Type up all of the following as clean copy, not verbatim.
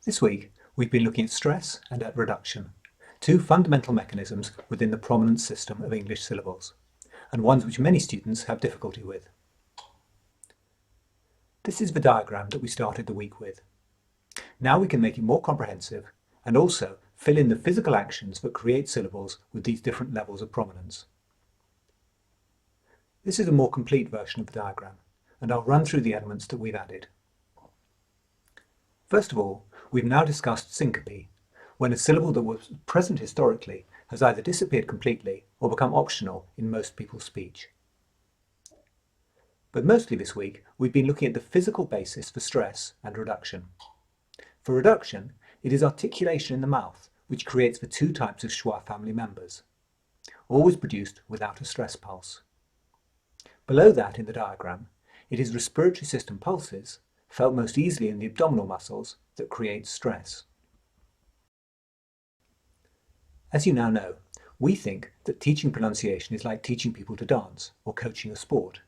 This week, we've been looking at stress and at reduction, two fundamental mechanisms within the prominence system of English syllables, and ones which many students have difficulty with. This is the diagram that we started the week with. Now we can make it more comprehensive and also fill in the physical actions that create syllables with these different levels of prominence. This is a more complete version of the diagram, and I'll run through the elements that we've added. First of all, we've now discussed syncope, when a syllable that was present historically has either disappeared completely or become optional in most people's speech. But mostly this week, we've been looking at the physical basis for stress and reduction. For reduction, it is articulation in the mouth which creates the two types of schwa family members, always produced without a stress pulse. Below that in the diagram, it is respiratory system pulses, felt most easily in the abdominal muscles, that create stress. As you now know, we think that teaching pronunciation is like teaching people to dance or coaching a sport.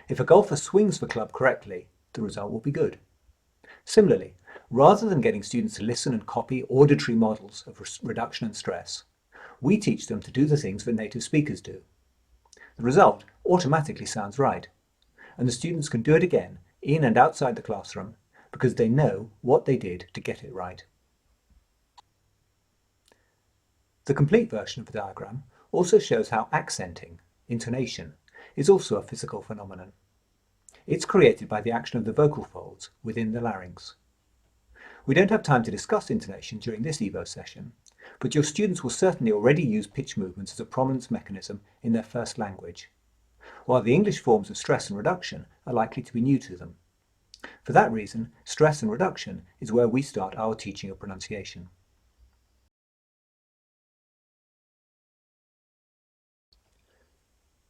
If a golfer swings the club correctly, the result will be good. Similarly, rather than getting students to listen and copy auditory models of reduction and stress, we teach them to do the things that native speakers do. The result automatically sounds right, and the students can do it again in and outside the classroom because they know what they did to get it right. The complete version of the diagram also shows how accenting, intonation, is also a physical phenomenon. It's created by the action of the vocal folds within the larynx. We don't have time to discuss intonation during this EVO session, but your students will certainly already use pitch movements as a prominence mechanism in their first language, while the English forms of stress and reduction are likely to be new to them. For that reason, stress and reduction is where we start our teaching of pronunciation.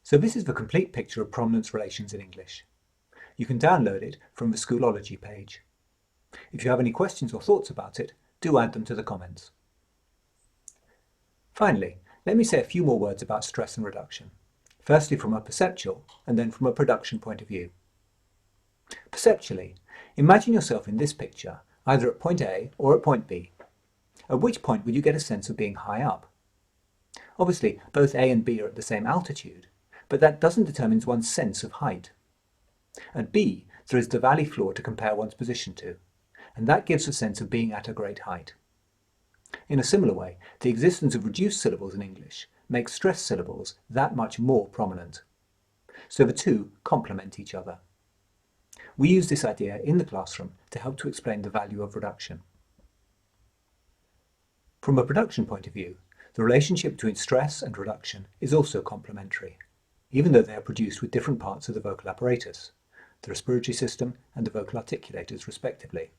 So this is the complete picture of prominence relations in English. You can download it from the Schoolology page. If you have any questions or thoughts about it, do add them to the comments. Finally, let me say a few more words about stress and reduction, firstly from a perceptual and then from a production point of view. Perceptually, imagine yourself in this picture, either at point A or at point B. At which point would you get a sense of being high up? Obviously, both A and B are at the same altitude, but that doesn't determine one's sense of height. At B, there is the valley floor to compare one's position to, and that gives a sense of being at a great height. In a similar way, the existence of reduced syllables in English makes stressed syllables that much more prominent. So the two complement each other. We use this idea in the classroom to help to explain the value of reduction. From a production point of view, the relationship between stress and reduction is also complementary, even though they are produced with different parts of the vocal apparatus, the respiratory system and the vocal articulators respectively.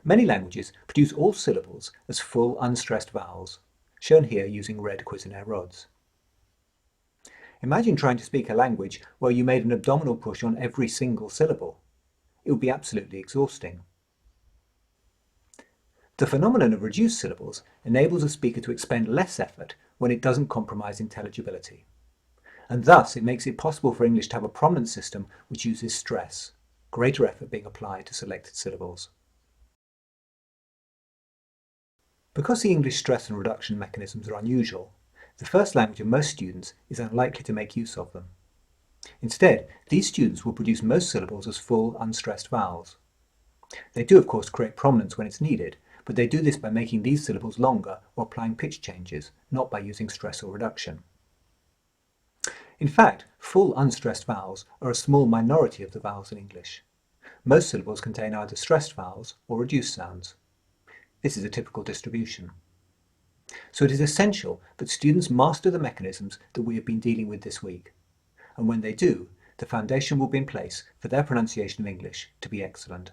Many languages produce all syllables as full unstressed vowels, shown here using red Cuisenaire rods. Imagine trying to speak a language where you made an abdominal push on every single syllable. It would be absolutely exhausting. The phenomenon of reduced syllables enables a speaker to expend less effort when it doesn't compromise intelligibility. And thus it makes it possible for English to have a prominence system which uses stress, greater effort being applied to selected syllables. Because the English stress and reduction mechanisms are unusual, the first language of most students is unlikely to make use of them. Instead, these students will produce most syllables as full, unstressed vowels. They do, of course, create prominence when it's needed, but they do this by making these syllables longer or applying pitch changes, not by using stress or reduction. In fact, full, unstressed vowels are a small minority of the vowels in English. Most syllables contain either stressed vowels or reduced sounds. This is a typical distribution. So it is essential that students master the mechanisms that we have been dealing with this week. And when they do, the foundation will be in place for their pronunciation of English to be excellent.